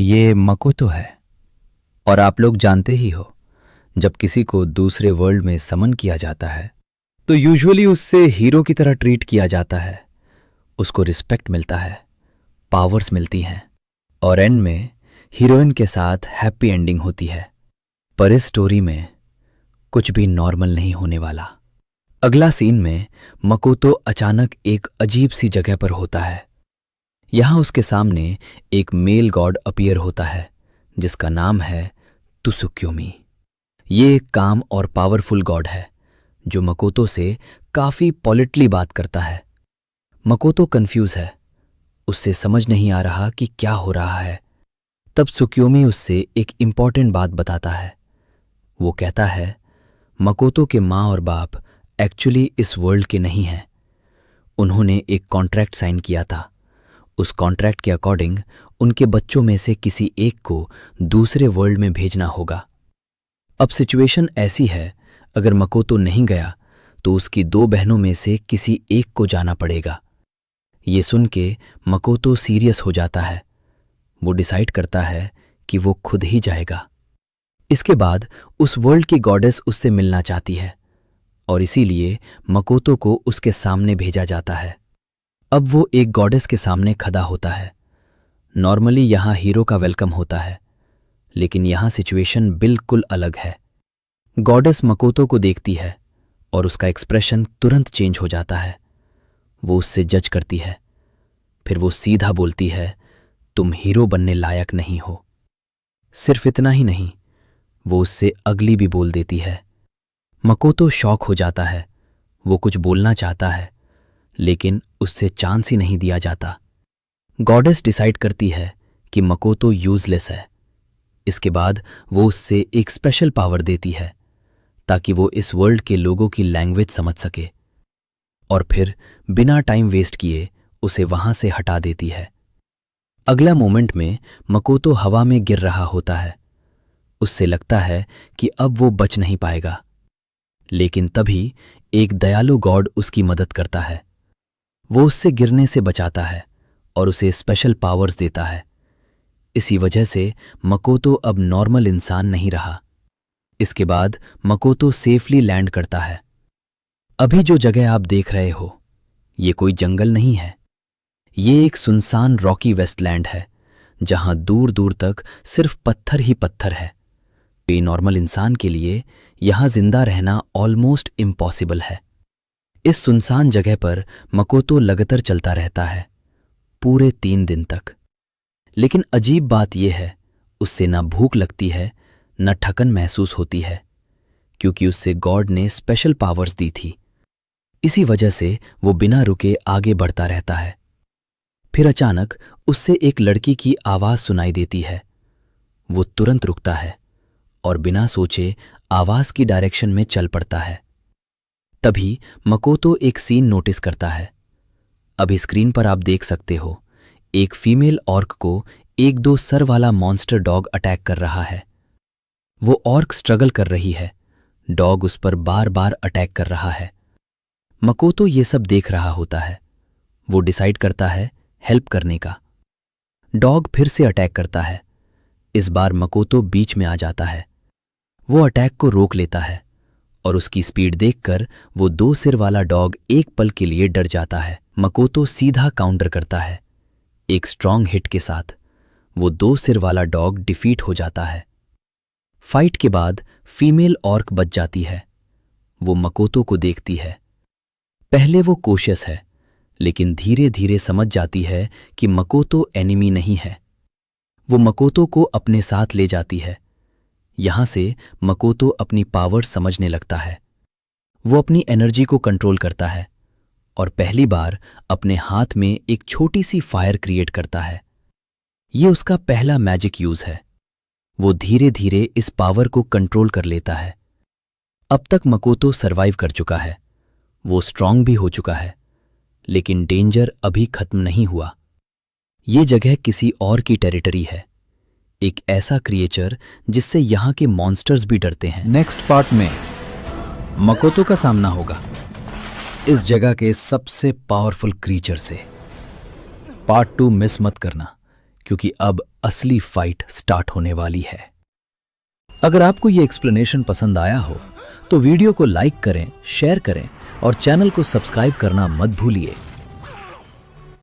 ये मकोतो है। और आप लोग जानते ही हो, जब किसी को दूसरे वर्ल्ड में समन किया जाता है तो यूजुअली उससे हीरो की तरह ट्रीट किया जाता है। उसको रिस्पेक्ट मिलता है, पावर्स मिलती हैं और एंड में हीरोइन के साथ हैप्पी एंडिंग होती है। पर इस स्टोरी में कुछ भी नॉर्मल नहीं होने वाला। अगला सीन में मकोतो अचानक एक अजीब सी जगह पर होता है। यहां उसके सामने एक मेल गॉड अपीयर होता है जिसका नाम है त्सुक्योमी। ये एक काम और पावरफुल गॉड है जो मकोतो से काफी पॉलिटली बात करता है। मकोतो कंफ्यूज है, उससे समझ नहीं आ रहा कि क्या हो रहा है। तब त्सुक्योमी उससे एक इंपॉर्टेंट बात बताता है। वो कहता है मकोतो के माँ और बाप एक्चुअली इस वर्ल्ड के नहीं हैं। उन्होंने एक कॉन्ट्रैक्ट साइन किया था। उस कॉन्ट्रैक्ट के अकॉर्डिंग उनके बच्चों में से किसी एक को दूसरे वर्ल्ड में भेजना होगा। अब सिचुएशन ऐसी है, अगर मकोतो नहीं गया तो उसकी 2 बहनों में से किसी एक को जाना पड़ेगा। ये सुन के मकोतो सीरियस हो जाता है। वो डिसाइड करता है कि वो खुद ही जाएगा। इसके बाद उस वर्ल्ड की गॉडेस उससे मिलना चाहती है और इसीलिए मकोतो को उसके सामने भेजा जाता है। अब वो एक गॉडेस के सामने खड़ा होता है। नॉर्मली यहां हीरो का वेलकम होता है, लेकिन यहां सिचुएशन बिल्कुल अलग है। गॉडेस मकोतो को देखती है और उसका एक्सप्रेशन तुरंत चेंज हो जाता है। वो उससे जज करती है। फिर वो सीधा बोलती है, तुम हीरो बनने लायक नहीं हो। सिर्फ इतना ही नहीं, वो उससे अगली भी बोल देती है। मकोतो शॉक हो जाता है। वो कुछ बोलना चाहता है लेकिन उससे चांस ही नहीं दिया जाता। गॉडेस डिसाइड करती है कि मकोतो यूजलेस है। इसके बाद वो उससे एक स्पेशल पावर देती है ताकि वो इस वर्ल्ड के लोगों की लैंग्वेज समझ सके और फिर बिना टाइम वेस्ट किए उसे वहां से हटा देती है। अगला मोमेंट में मकोतो हवा में गिर रहा होता है। उससे लगता है कि अब वो बच नहीं पाएगा, लेकिन तभी एक दयालु गॉड उसकी मदद करता है। वो उससे गिरने से बचाता है और उसे स्पेशल पावर्स देता है। इसी वजह से मकोतो अब नॉर्मल इंसान नहीं रहा। इसके बाद मकोतो सेफली लैंड करता है। अभी जो जगह आप देख रहे हो, ये कोई जंगल नहीं है। ये एक सुनसान रॉकी वेस्टलैंड है जहां दूर दूर तक सिर्फ पत्थर ही पत्थर है। एक नॉर्मल इंसान के लिए यहां जिंदा रहना ऑलमोस्ट इम्पॉसिबल है। इस सुनसान जगह पर मकोतो लगातार चलता रहता है पूरे 3 दिन तक। लेकिन अजीब बात यह है, उससे ना भूख लगती है न थकन महसूस होती है, क्योंकि उससे गॉड ने स्पेशल पावर्स दी थी। इसी वजह से वो बिना रुके आगे बढ़ता रहता है। फिर अचानक उससे एक लड़की की आवाज सुनाई देती है। वो तुरंत रुकता है और बिना सोचे आवाज की डायरेक्शन में चल पड़ता है। तभी मकोतो एक सीन नोटिस करता है। अभी स्क्रीन पर आप देख सकते हो, एक फीमेल ऑर्क को एक 2 सर वाला मॉन्स्टर डॉग अटैक कर रहा है। वो ऑर्क स्ट्रगल कर रही है, डॉग उस पर बार बार अटैक कर रहा है। मकोतो ये सब देख रहा होता है। वो डिसाइड करता है हेल्प करने का। डॉग फिर से अटैक करता है। इस बार मकोतो बीच में आ जाता है। वो अटैक को रोक लेता है और उसकी स्पीड देखकर वो 2 सिर वाला डॉग एक पल के लिए डर जाता है। मकोतो सीधा काउंटर करता है। एक स्ट्रॉन्ग हिट के साथ वो 2 सिर वाला डॉग डिफीट हो जाता है। फाइट के बाद फीमेल ऑर्क बच जाती है। वो मकोतो को देखती है। पहले वो कोशियस है, लेकिन धीरे धीरे समझ जाती है कि मकोतो एनिमी नहीं है। वो मकोतो को अपने साथ ले जाती है। यहां से मकोतो अपनी पावर समझने लगता है। वो अपनी एनर्जी को कंट्रोल करता है और पहली बार अपने हाथ में एक छोटी सी फायर क्रिएट करता है। ये उसका पहला मैजिक यूज है। वो धीरे धीरे इस पावर को कंट्रोल कर लेता है। अब तक मकोतो सरवाइव कर चुका है। वो स्ट्रांग भी हो चुका है, लेकिन डेंजर अभी खत्म नहीं हुआ। ये जगह किसी और की टेरिटरी है, एक ऐसा क्रिएचर जिससे यहाँ के मॉन्स्टर्स भी डरते हैं। नेक्स्ट पार्ट में मकोतो का सामना होगा इस जगह के सबसे पावरफुल क्रीचर से। पार्ट 2 मिस मत करना, क्योंकि अब असली फाइट स्टार्ट होने वाली है। अगर आपको ये एक्सप्लेनेशन पसंद आया हो तो वीडियो को लाइक करें, शेयर करें और चैनल को सब्सक्राइब करना मत भूलिए।